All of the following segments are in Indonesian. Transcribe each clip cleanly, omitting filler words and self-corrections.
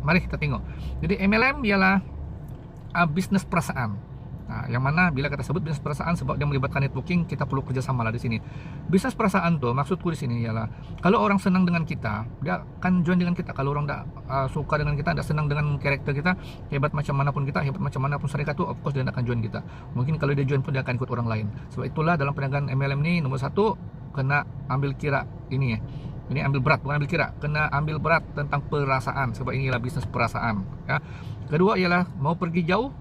Mari kita tengok. Jadi MLM ialah bisnis perasaan. Nah, yang mana bila kita sebut bisnis perasaan sebab dia melibatkan networking, kita perlu kerjasama lah di sini. Bisnis perasaan tuh maksudku di sini ialah kalau orang senang dengan kita, dia akan join dengan kita. Kalau orang tak suka dengan kita, tak senang dengan karakter kita, hebat macam mana pun kita, hebat macam mana pun syarikat tuh, of course dia tak akan join kita. Mungkin kalau dia join pun dia akan ikut orang lain. Sebab itulah dalam perniagaan MLM ni nomor satu kena ambil kira ini ya. Ini ambil berat, bukan ambil kira, kena ambil berat tentang perasaan. Sebab inilah bisnis perasaan ya. Kedua ialah mau pergi jauh,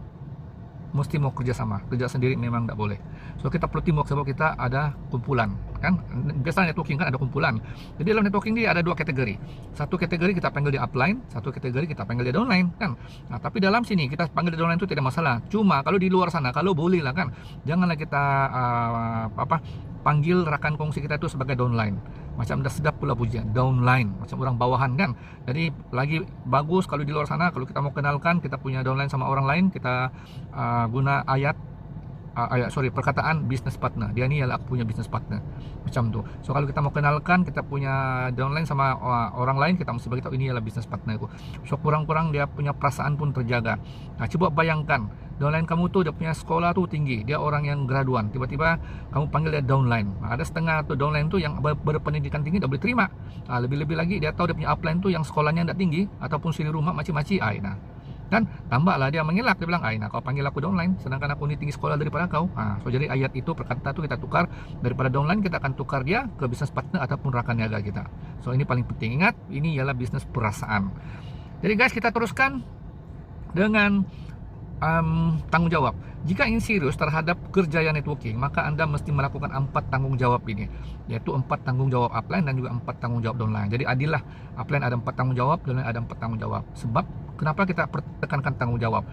mesti mau kerja sama. Kerja sendiri memang tak boleh. So kita perlu teamwork sebab kita ada kumpulan kan. Biasanya networking kan ada kumpulan. Jadi dalam networking dia ada dua kategori. Satu kategori kita panggil dia upline, satu kategori kita panggil dia downline kan. Nah, tapi dalam sini kita panggil dia downline itu tidak masalah. Cuma kalau di luar sana, kalau boleh lah kan, janganlah kita panggil rakan kongsi kita itu sebagai downline. Macam dah sedap pula pujian, downline, macam orang bawahan kan. Jadi lagi bagus kalau di luar sana, kalau kita mau kenalkan kita punya downline sama orang lain, kita guna perkataan business partner. Dia ni ialah aku punya business partner, macam tu. So kalau kita mau kenalkan kita punya downline sama orang lain, kita mesti beritahu ini ialah business partner aku. So kurang-kurang dia punya perasaan pun terjaga. Nah, coba bayangkan downline kamu tuh dia punya sekolah tuh tinggi, dia orang yang graduan, tiba-tiba kamu panggil dia downline. Nah, ada setengah tuh downline tuh yang berpendidikan tinggi tak boleh terima. Nah, lebih-lebih lagi dia tahu dia punya upline tuh yang sekolahnya tidak tinggi ataupun sini rumah maci-maci. Nah, dan tambahlah dia mengelak, dia bilang, nah kau panggil aku downline sedangkan aku ni tinggi sekolah daripada kau. So jadi ayat itu, perkata itu kita tukar, daripada downline kita akan tukar dia ke business partner ataupun rakan niaga kita. So ini paling penting, ingat ini ialah bisnis perasaan. Jadi guys, kita teruskan dengan tanggung jawab. Jika ingin serius terhadap kerjaya networking, maka Anda mesti melakukan 4 tanggung jawab ini, yaitu 4 tanggung jawab upline dan juga 4 tanggung jawab downline. Jadi adil lah, upline ada 4 tanggung jawab, downline ada 4 tanggung jawab. Sebab kenapa kita tekankan tanggung jawab?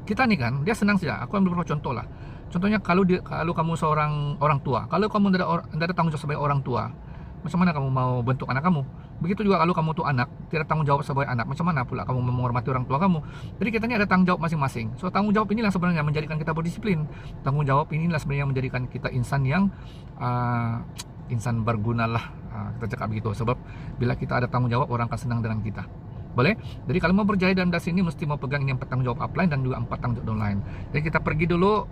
Kita nih kan, dia senang saja. Aku ambil beberapa contoh lah. Contohnya kalau kamu seorang orang tua, kalau kamu tidak ada tanggung jawab sebagai orang tua, macam mana kamu mau bentuk anak kamu? Begitu juga kalau kamu tuh anak, tidak tanggung jawab sebagai anak, macam mana pula kamu menghormati orang tua kamu? Jadi kita ini ada tanggung jawab masing-masing. So tanggung jawab inilah sebenarnya menjadikan kita berdisiplin. Tanggung jawab inilah sebenarnya menjadikan kita insan yang insan berguna lah, kita cakap begitu. Sebab bila kita ada tanggung jawab, orang akan senang dengan kita. Boleh? Jadi kalau mau berjaya dalam das ini mesti mau pegang ini 4 tanggung jawab upline dan juga 4 tanggung jawab downline. Jadi kita pergi dulu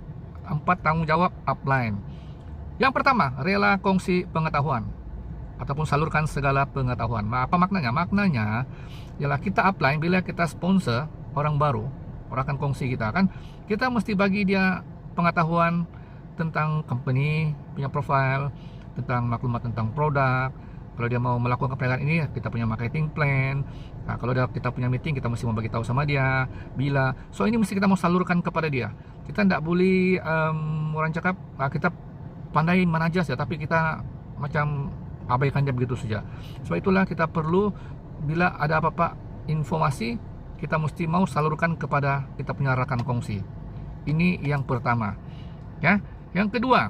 4 tanggung jawab upline. Yang pertama, rela kongsi pengetahuan ataupun salurkan segala pengetahuan. Apa maknanya? Maknanya ialah kita upline bila kita sponsor orang baru, orang akan kongsi kita kan, kita mesti bagi dia pengetahuan tentang company, punya profile, tentang maklumat tentang produk. Kalau dia mau melakukan perniagaan ini, kita punya marketing plan. Nah, kalau kita punya meeting, kita mesti mau bagi tahu sama dia bila. So ini mesti kita mau salurkan kepada dia. Kita tidak boleh orang cakap kita pandai manajas ya, tapi kita macam abaikan dia begitu saja. Sebab itulah kita perlu bila ada apa-apa informasi, kita mesti mau salurkan kepada kita punya rakan kongsi. Ini yang pertama. Ya, yang kedua.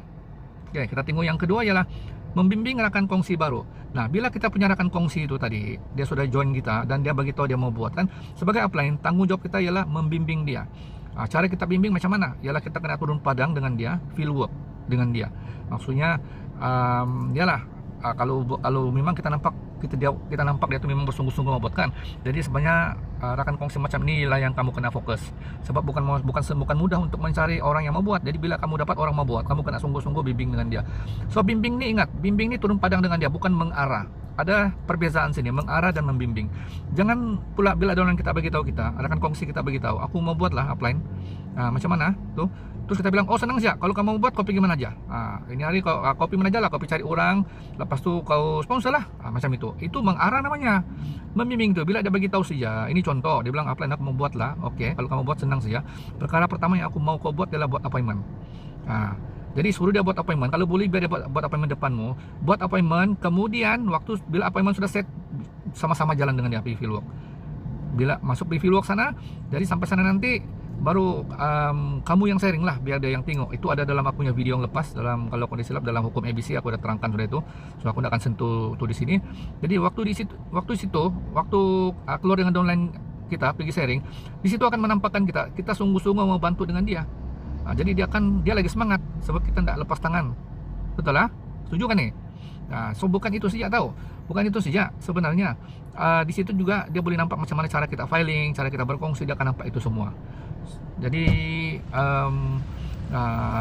Ya, kita tengok yang kedua ialah membimbing rakan kongsi baru. Nah, bila kita punya rakan kongsi itu tadi, dia sudah join kita dan dia bagi tahu dia mau buat kan, sebagai upline, tanggung jawab kita ialah membimbing dia. Cara kita bimbing macam mana? Ialah kita kena turun padang dengan dia, field work dengan dia. Maksudnya ialah kalau memang kita nampak dia tu memang bersungguh-sungguh mau buat kan. Jadi sebenarnya rakan kongsi macam inilah yang kamu kena fokus. Sebab bukan mudah untuk mencari orang yang mau buat. Jadi bila kamu dapat orang mau buat, kamu kena sungguh-sungguh bimbing dengan dia. So bimbing ni, ingat, bimbing ni turun padang dengan dia, bukan mengarah. Ada perbezaan sini, mengarah dan membimbing. Jangan pula bila ada orang kita bagi tahu kita, rakan kongsi kita bagi tahu, aku mau buat lah upline. Macam mana tuh? Terus kita bilang, oh senang sih, kalau kamu buat kau pergi mana aja. Ini hari kau pergi mana aja lah, kau pergi cari orang, lepas tu kau sponsor lah. Macam itu mengarah namanya. Membimbing tu, bila dia bagi tahu saja, ini contoh, dia bilang upline aku mau buat lah. Oke, kalau kamu buat senang saja. Perkara pertama yang aku mau kau buat adalah buat appointment. Jadi suruh dia buat appointment. Kalau boleh biar dia buat appointment depanmu. Buat appointment, kemudian waktu bila appointment sudah set, sama-sama jalan dengan dia pergi field work. Bila masuk pergi field work sana, jadi sampai sana nanti baru kamu yang sharing lah, biar dia yang tengok. Itu ada dalam aku punya video yang lepas, dalam kalau aku silap dalam hukum ABC aku udah terangkan sudah itu. So aku tidak akan sentuh di sini. Jadi waktu keluar dengan downline kita pergi sharing, di situ akan menampakkan kita sungguh-sungguh mau bantu dengan dia. Jadi dia lagi semangat sebab kita tidak lepas tangan. Betul lah? Setuju kan nih? So bukan itu saja tahu. Bukan itu saja sebenarnya, di situ juga dia boleh nampak macam mana cara kita filing, cara kita berkongsi, dia akan nampak itu semua. Jadi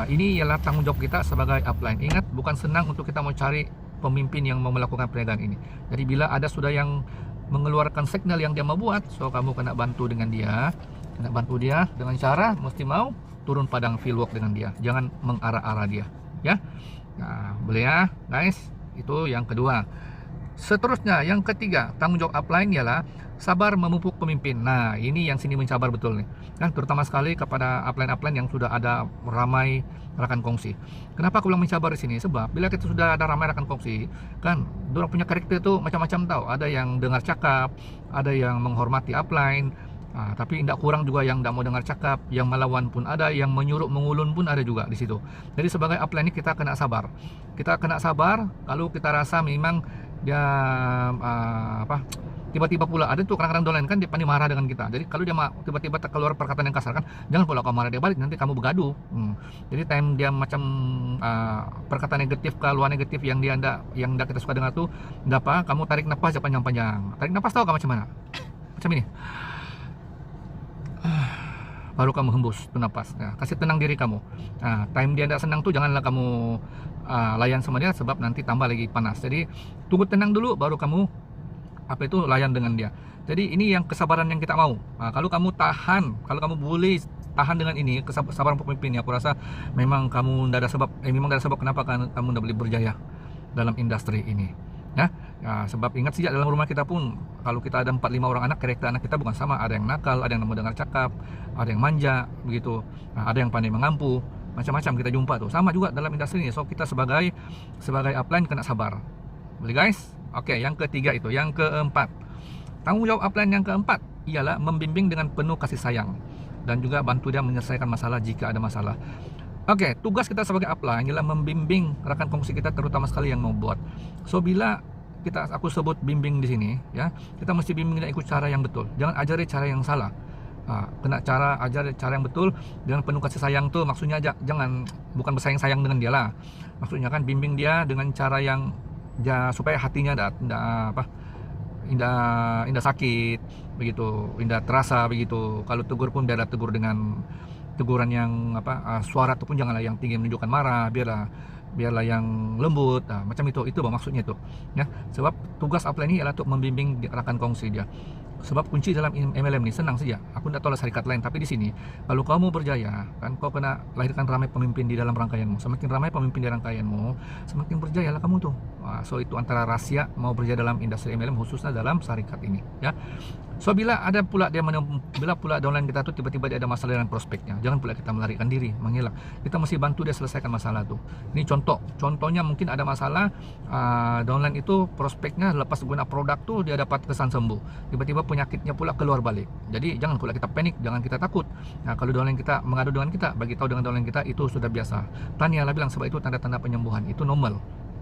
ini ialah tanggung jawab kita sebagai upline. Ingat, bukan senang untuk kita mau cari pemimpin yang mau melakukan perniagaan ini. Jadi bila ada sudah yang mengeluarkan signal yang dia mau buat, so kamu kena bantu dengan dia, dengan cara mesti mau turun padang fieldwork dengan dia, jangan mengarah-arah dia, ya. Nah, boleh ya guys. Itu yang kedua. Seterusnya yang ketiga, tanggung jawab upline ialah sabar memupuk pemimpin. Nah, ini yang sini mencabar betul nih kan, terutama sekali kepada upline-upline yang sudah ada ramai rekan kongsi. Kenapa aku bilang mencabar di sini? Sebab bila kita sudah ada ramai rekan kongsi kan, dorang punya karakter tuh macam-macam tahu. Ada yang dengar cakap, ada yang menghormati upline. Tapi tidak kurang juga yang tidak mau dengar cakap, yang melawan pun ada, yang menyuruh mengulun pun ada juga di situ. Jadi sebagai upline ini kita kena sabar. Kita kena sabar kalau kita rasa memang dia tiba-tiba pula ada tuh kadang-kadang downline kan dia pandai marah dengan kita. Jadi kalau dia tiba-tiba keluar perkataan yang kasar kan, jangan pula kamu marah dia balik, nanti kamu bergaduh. Jadi time dia macam perkataan negatif, keluar negatif yang dia ndak kita suka dengar tuh, ndak apa, kamu tarik nafas panjang-panjang. Tarik nafas tahu kamu macam mana? Macam ini. Baru kamu hembus tuh napas. Nah, kasih tenang diri kamu. Nah, time dia tidak senang tuh janganlah kamu layan sama dia, sebab nanti tambah lagi panas. Jadi tunggu tenang dulu, baru kamu layan dengan dia. Jadi ini yang kesabaran yang kita mau. Kalau kamu tahan, kalau kamu boleh tahan dengan ini kesabaran pemimpin, aku rasa memang kamu tidak ada sebab. Memang tidak ada sebab kenapa kamu tidak boleh berjaya dalam industri ini. Ya, sebab ingat sejak dalam rumah kita pun, kalau kita ada 4-5 orang anak, karakter anak kita bukan sama. Ada yang nakal, ada yang mau dengar cakap, ada yang manja begitu, ada yang pandai mengampu, macam-macam kita jumpa tuh. Sama juga dalam industri ini. So kita sebagai upline kena sabar. Boleh guys? Oke, yang ketiga itu. Yang keempat, tanggung jawab upline yang keempat ialah membimbing dengan penuh kasih sayang dan juga bantu dia menyelesaikan masalah jika ada masalah. Oke, tugas kita sebagai upline ialah membimbing rekan kongsi kita, terutama sekali yang mau buat. So bila aku sebut bimbing di sini, ya, kita mesti bimbing dan ikut cara yang betul. Jangan ajari cara yang salah. Kena ajar cara yang betul dengan penuh kasih sayang tuh. Maksudnya jangan, bukan bersayang-sayang dengan dia lah. Maksudnya kan bimbing dia dengan cara yang supaya hatinya indah sakit begitu, indah terasa begitu. Kalau tegur pun dia ada tegur dengan teguran yang suara ataupun janganlah yang tinggi menunjukkan marah, biarlah yang lembut, macam itu maksudnya itu, ya. Sebab tugas upline ini adalah untuk membimbing rekan kongsi dia. Sebab kunci dalam MLM ini senang saja. Aku tidak tahu lah syarikat lain, tapi di sini kalau kamu berjaya, kan kau kena lahirkan ramai pemimpin di dalam rangkaianmu. Semakin ramai pemimpin di rangkaianmu, semakin berjayalah kamu tuh. So itu antara rahasia mau berjaya dalam industri MLM, khususnya dalam syarikat ini, ya. So bila pula downline kita tuh tiba-tiba dia ada masalah dengan prospeknya, jangan pula kita melarikan diri, mengelak. Kita mesti bantu dia selesaikan masalah tuh. Ini contohnya mungkin ada masalah, downline itu prospeknya lepas guna produk tuh dia dapat kesan sembuh, tiba-tiba penyakitnya pula keluar balik. Jadi jangan pula kita panik, jangan kita takut. Nah, kalau downline kita mengadu dengan kita, bagi tahu dengan downline kita itu sudah biasa. Tanya bilang, sebab itu tanda-tanda penyembuhan, itu normal.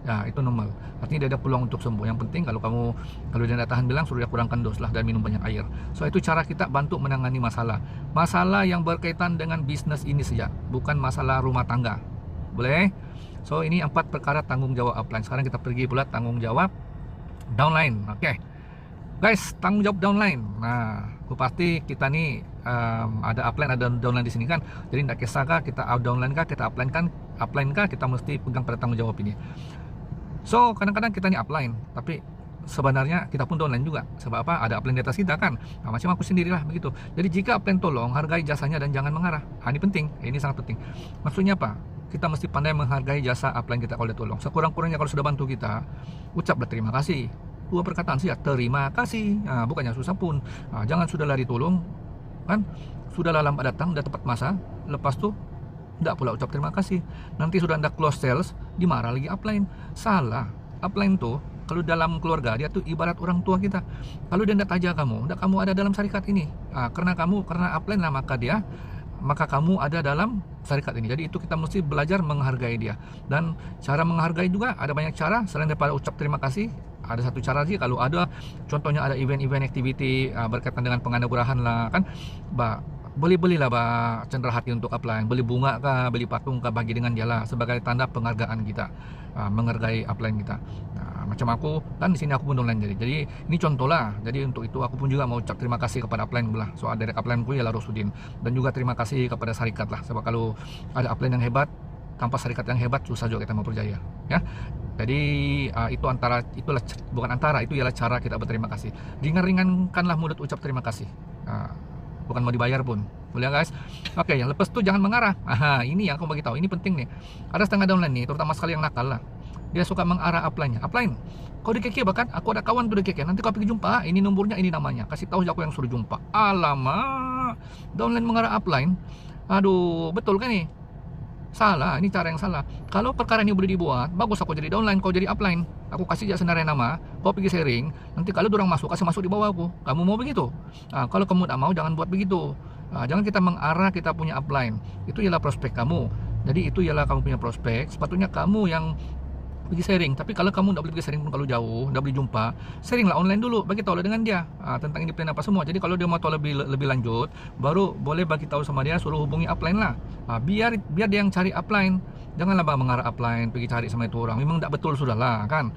Ya, itu normal. Artinya dia ada peluang untuk sembuh. Yang penting kalau dia tidak tahan bilang, suruh dia kurangkan dos lah dan minum banyak air. So itu cara kita bantu menangani masalah yang berkaitan dengan bisnis ini saja, bukan masalah rumah tangga. Boleh? So ini 4 perkara tanggung jawab upline. Sekarang kita pergi pula tanggung jawab downline. Oke. Guys, tanggung jawab downline. Nah, aku pasti kita nih ada upline, ada downline di sini kan. Jadi tidak kisahkah kita downline kah, kita upline kah, kita mesti pegang pada tanggung jawab ini. So kadang-kadang kita nih upline, tapi sebenarnya kita pun downline juga. Sebab apa? Ada upline di atas kita kan. Macam aku sendirilah begitu. Jadi jika upline tolong, hargai jasanya dan jangan mengarah. Ini penting. Ini sangat penting. Maksudnya apa? Kita mesti pandai menghargai jasa upline kita kalau dia tolong. Sekurang-kurangnya kalau sudah bantu kita, ucaplah terima kasih. 2 perkataan sih ya, terima kasih. Bukannya susah pun. Jangan sudah lari tolong, kan? Sudahlah lambat datang, udah tepat masa. Lepas tuh tidak pula ucap terima kasih. Nanti sudah anda close sales, dimarah lagi upline. Salah. Upline tuh kalau dalam keluarga dia tuh ibarat orang tua kita. Kalau dia tidak aja kamu ada dalam syarikat ini. Karena upline lah, maka kamu ada dalam syarikat ini. Jadi itu kita mesti belajar menghargai dia. Dan cara menghargai juga ada banyak cara selain daripada ucap terima kasih. Ada satu cara sih, kalau ada contohnya ada event-event activity berkaitan dengan penganugerahan lah kan. boleh belilah cendera hati untuk upline, beli bunga kah, beli patung kah, bagi dengan dia lah sebagai tanda penghargaan kita, menghargai upline kita. Nah, macam aku kan di sini aku pun downline, jadi ini contoh lah. Jadi untuk itu aku pun juga mau ucap terima kasih kepada upline lah. So ada upline ku ialah Rosudin, dan juga terima kasih kepada syarikat lah, sebab kalau ada upline yang hebat, tanpa syarikat yang hebat susah juga kita mau berjaya, ya. Jadi itu itu ialah cara kita berterima kasih. Ringankanlah mulut ucap terima kasih. Bukan mau dibayar pun, boleh guys. Oke, yang lepas tuh jangan mengarah. Ini yang aku bagi tahu, ini penting nih. Ada setengah downline nih, terutama sekali yang nakal lah. Dia suka mengarah upline-nya. Upline, kau di KK bahkan, aku ada kawan tuh di KK. Nanti kau pergi jumpa, ini nomornya, ini namanya. Kasih tahu aku yang suruh jumpa. Alamak, downline mengarah upline. Aduh, betul kan nih? Salah, ini cara yang salah. Kalau perkara ini boleh dibuat, bagus aku jadi downline, kau jadi upline. Aku kasih aja senarai nama, kau pergi sharing. Nanti kalau orang masuk, kasih masuk di bawah aku. Kamu mau begitu? Kalau kamu tidak mau, jangan buat begitu. Jangan kita mengarah kita punya upline. Itu ialah prospek kamu. Jadi itu ialah kamu punya prospek. Sepatutnya kamu yang pergi sharing. Tapi kalau kamu tidak boleh pergi sharing pun, kalau jauh, tidak boleh jumpa, sharinglah online dulu, bagi tahu dengan dia tentang ini plan apa semua. Jadi kalau dia mau tahu lebih lanjut, baru boleh bagi tahu sama dia, suruh hubungi upline lah. Biar dia yang cari upline. Janganlah mengarah upline pergi cari sama itu orang. Memang tidak betul sudah lah kan.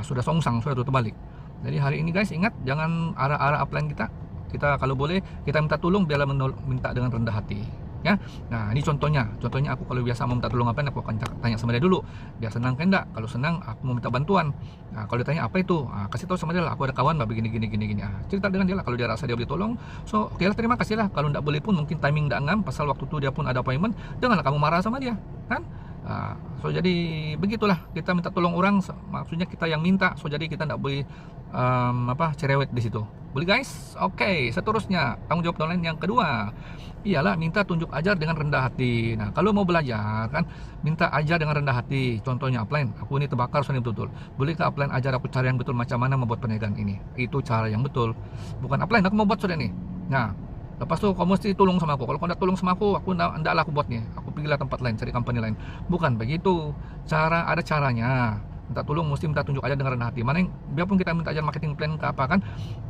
Sudah songsang, sudah terbalik. Jadi hari ini guys, ingat jangan arah-arah upline kita. Kita kalau boleh kita minta tolong, biarlah minta dengan rendah hati. Ya, nah ini contohnya aku kalau biasa mau minta tolong apa, aku akan tanya sama dia dulu, dia senang kan enggak. Kalau senang, aku mau minta bantuan. Kalau dia tanya apa itu, kasih tahu sama dia lah, aku ada kawan begini gini. Cerita dengan dia lah, kalau dia rasa dia boleh tolong, so oke lah, terima kasih lah. Kalau enggak boleh pun, mungkin timing enggak ngam, pasal waktu itu dia pun ada appointment, janganlah kamu marah sama dia kan. So jadi begitulah, kita minta tolong orang, maksudnya kita yang minta. So jadi kita enggak boleh cerewet di situ. Boleh guys? Oke, seterusnya tanggung jawab downline yang kedua ialah minta tunjuk ajar dengan rendah hati. Nah, kalau mau belajar kan, minta ajar dengan rendah hati. Contohnya upline, aku ini terbakar soalnya betul. Bolehkah upline ajar aku cara yang betul macam mana membuat perniagaan ini? Itu cara yang betul. Bukan upline, aku mau buat sudah nih. Nah, lepas tu kau mesti tolong sama aku. Kalau kau tidak tolong sama aku ndaklah aku buatnya. Aku pergilah tempat lain, cari company lain. Bukan begitu. Ada caranya. Minta tolong mesti minta tunjuk aja dengan rendah hati. Mana yang biarpun kita minta ajar marketing plan ke apa kan,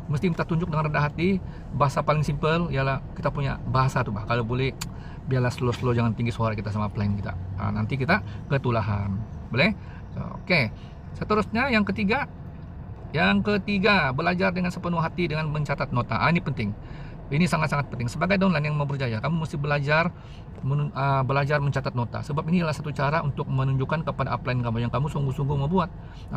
mesti minta tunjuk dengan rendah hati. Bahasa paling simple ialah kita punya bahasa tuh, kalau boleh biarlah slow, jangan tinggi suara kita sama plan kita. Nanti kita ketulahan. Boleh? Oke. Seterusnya yang ketiga, belajar dengan sepenuh hati dengan mencatat nota. Ini penting. Ini sangat-sangat penting. Sebagai downline yang mau berjaya, kamu mesti belajar mencatat nota. Sebab ini adalah satu cara untuk menunjukkan kepada upline kamu yang kamu sungguh-sungguh mau buat.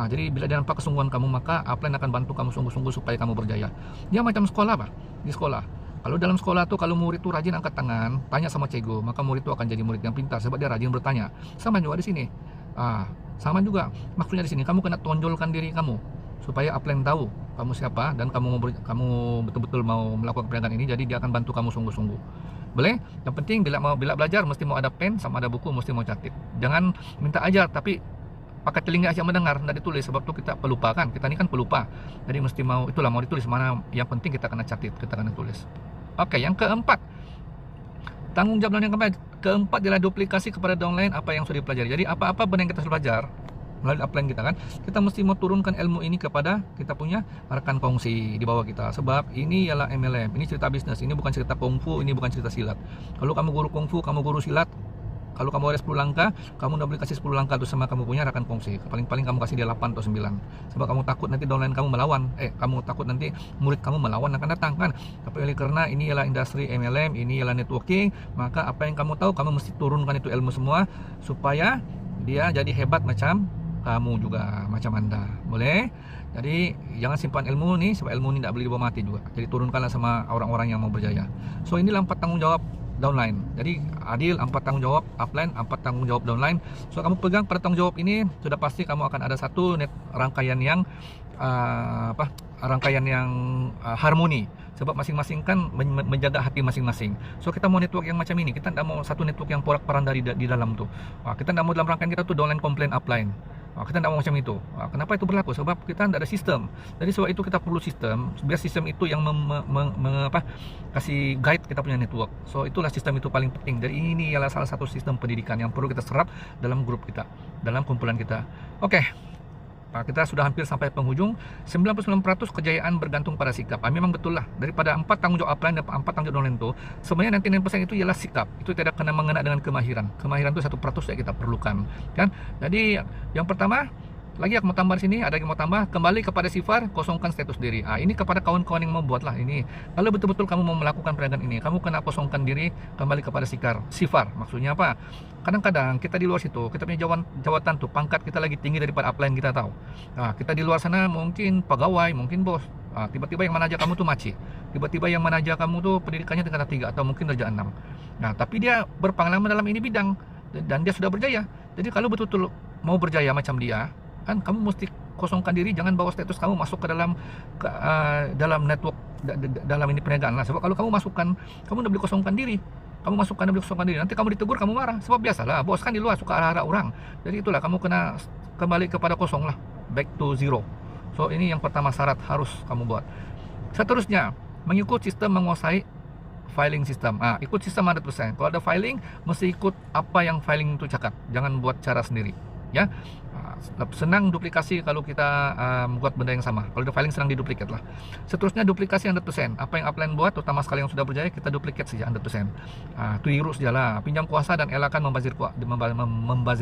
Jadi bila dia nampak kesungguhan kamu, maka upline akan bantu kamu sungguh-sungguh supaya kamu berjaya. Dia macam sekolah di sekolah. Kalau dalam sekolah tuh, kalau murid tuh rajin angkat tangan, tanya sama cikgu, maka murid itu akan jadi murid yang pintar sebab dia rajin bertanya. Sama juga di sini. Sama juga. Maksudnya di sini kamu kena tonjolkan diri kamu supaya upline tahu kamu siapa dan kamu betul-betul mau melakukan perniagaan ini. Jadi dia akan bantu kamu sungguh-sungguh. Boleh? Yang penting bila belajar mesti mau ada pen sama ada buku, mesti mau catat. Jangan minta ajar tapi pakai telinga aja mendengar, tidak ditulis. Sebab itu kita pelupa kan. Kita ini kan pelupa. Jadi mesti mau ditulis mana yang penting, kita kena catat, kita kena tulis. Oke, yang keempat, tanggung jawab yang keempat adalah duplikasi kepada downline apa yang sudah dipelajari. Jadi apa-apa benda yang kita sudah belajar melalui upline kita kan, kita mesti mau turunkan ilmu ini kepada kita punya rekan kongsi di bawah kita. Sebab ini ialah MLM, ini cerita bisnis, ini bukan cerita kungfu, ini bukan cerita silat. Kalau kamu guru kungfu, kamu guru silat, kalau kamu ada 10 langkah, kamu udah boleh kasih 10 langkah itu sama kamu punya rekan kongsi. Paling-paling kamu kasih dia 8 atau 9. Sebab kamu takut nanti downline kamu melawan. Kamu takut nanti murid kamu melawan akan datang kan. Tapi karena ini ialah industri MLM, ini ialah networking, maka apa yang kamu tahu, kamu mesti turunkan itu ilmu semua supaya dia jadi hebat macam kamu juga, macam Anda. Boleh? Jadi jangan simpan ilmu nih, sebab ilmu ini tidak boleh dibawa mati juga. Jadi turunkanlah sama orang-orang yang mau berjaya. So inilah 4 tanggung jawab downline. Jadi adil, 4 tanggung jawab upline, 4 tanggung jawab downline. So kamu pegang pada tanggung jawab ini, sudah pasti kamu akan ada satu rangkaian yang harmoni. Sebab masing-masing kan menjaga hati masing-masing. So kita mau network yang macam ini, kita tidak mau satu network yang porak-poranda di dalam tuh. Kita tidak mau dalam rangkaian kita tuh downline komplain upline. Kita tidak mau macam itu. Kenapa itu berlaku? Sebab kita tidak ada sistem. Jadi sebab itu kita perlu sistem. Biar sistem itu yang kasih guide kita punya network. So itulah sistem itu paling penting. Jadi ini adalah salah satu sistem pendidikan yang perlu kita serap dalam grup kita, dalam kumpulan kita. Oke. Kita sudah hampir sampai penghujung. 99% kejayaan bergantung pada sikap. Memang betul lah, daripada 4 tanggung jawab offline dan 4 tanggung jawab online itu, sebenarnya 99% itu ialah sikap. Itu tidak kena mengena dengan kemahiran. Kemahiran itu 1% yang kita perlukan, kan? Jadi yang pertama, lagi aku mau tambah di sini, ada yang mau tambah, kembali kepada sifar, kosongkan status diri. Ini kepada kawan-kawan yang mau buat lah ini. Kalau betul-betul kamu mau melakukan perdagangan ini, kamu kena kosongkan diri, kembali kepada sifar. Maksudnya apa? Kadang-kadang kita di luar situ, kita punya jawatan tuh, pangkat kita lagi tinggi daripada upline kita tahu. Kita di luar sana mungkin pegawai, mungkin bos. Tiba-tiba yang manajer kamu tuh maci. Tiba-tiba yang manajer kamu tuh pendidikannya tingkat 3 atau mungkin derajat 6. Tapi dia berpengalaman dalam ini bidang dan dia sudah berjaya. Jadi kalau betul-betul mau berjaya macam dia, kan kamu mesti kosongkan diri, jangan bawa status kamu masuk ke dalam network dalam ini perniagaan lah. Sebab kalau kamu masukkan, kamu udah boleh kosongkan diri. Kamu masukkan diri, nanti kamu ditegur, kamu marah. Sebab biasalah, bos kan di luar suka arah-arah orang. Jadi itulah, kamu kena kembali kepada kosong lah, back to zero. So ini yang pertama syarat harus kamu buat. Seterusnya, mengikut sistem menguasai filing system. Ikut sistem 100%. Kalau ada filing, mesti ikut apa yang filing itu cakap. Jangan buat cara sendiri, ya. Senang duplikasi kalau kita buat benda yang sama. Kalau ada filing senang diduplikat lah. Seterusnya duplikasi 100%. Apa yang upline buat, terutama sekali yang sudah berjaya, kita duplikat saja 100%. Tiru sajalah. Pinjam kuasa dan elakkan membazir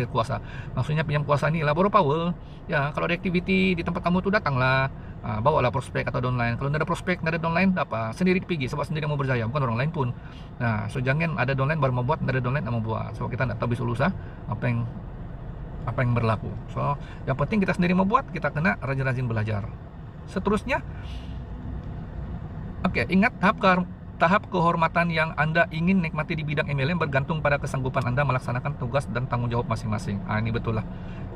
kuasa. Maksudnya pinjam kuasa ini lah borrow power. Ya, kalau ada activity di tempat kamu tuh datanglah. Bawalah prospek atau downline. Kalau tidak ada prospek, tidak ada downline, apa? Sendiri pergi, sebab sendiri mau berjaya, bukan orang lain pun. So jangan ada downline baru mau buat, tidak ada downline tidak mau buat. Sebab kita tidak tahu bisa lusa apa yang berlaku. So yang penting kita sendiri mau buat, kita kena rajin-rajin belajar. Seterusnya, ingat tahap kehormatan yang Anda ingin nikmati di bidang MLM bergantung pada kesanggupan Anda melaksanakan tugas dan tanggung jawab masing-masing. Ini betul lah.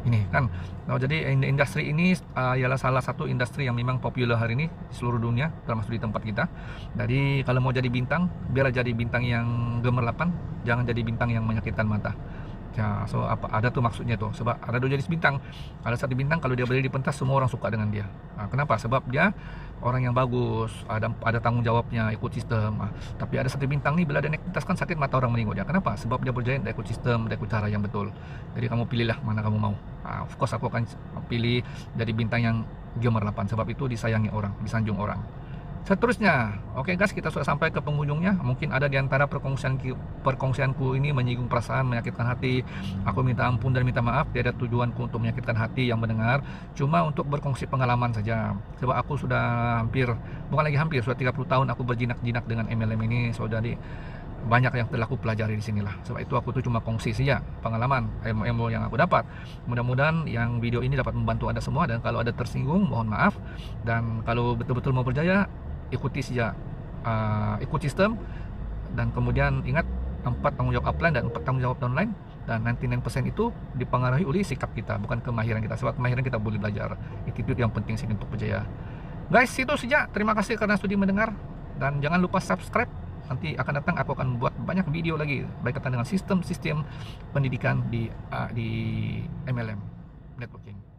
Ini kan. Jadi industri ini ialah salah satu industri yang memang populer hari ini di seluruh dunia, termasuk di tempat kita. Jadi kalau mau jadi bintang, biarlah jadi bintang yang gemerlapan, jangan jadi bintang yang menyakitkan mata. Ya, so ada tuh maksudnya tuh. Sebab ada dua jenis bintang. Ada satu bintang, kalau dia berdiri di pentas, semua orang suka dengan dia. Kenapa? Sebab dia orang yang bagus, ada tanggung jawabnya, ikut sistem. Tapi ada satu bintang nih, bila dia naik pentas kan sakit mata orang menengok dia. Kenapa? Sebab dia berjaya, dia ikut sistem, dia ikut cara yang betul. Jadi kamu pilihlah mana kamu mau. Of course aku akan pilih jadi bintang yang gemerlapan. Sebab itu disayangi orang, disanjung orang. Seterusnya, guys, kita sudah sampai ke penghujungnya. Mungkin ada di antara perkongsianku ini menyinggung perasaan, menyakitkan hati. Aku minta ampun dan minta maaf. Tidak ada tujuanku untuk menyakitkan hati yang mendengar, cuma untuk berkongsi pengalaman saja. Sebab aku sudah sudah 30 tahun aku berjinak-jinak dengan MLM ini. So jadi banyak yang telah aku pelajari di sinilah. Sebab itu aku tuh cuma kongsi saja pengalaman ilmu yang aku dapat. Mudah-mudahan yang video ini dapat membantu Anda semua, dan kalau ada tersinggung mohon maaf. Dan kalau betul-betul mau berjaya, ikuti saja, ikut sistem, dan kemudian ingat 4 tanggung jawab upline dan 4 tanggung jawab downline, dan 99% itu dipengaruhi oleh sikap kita, bukan kemahiran kita. Sebab kemahiran kita boleh belajar, attitude yang penting sih untuk berjaya. Guys, itu saja. Terima kasih karena sudah mendengar, dan jangan lupa subscribe. Nanti akan datang aku akan buat banyak video lagi berkaitan dengan sistem pendidikan di MLM networking.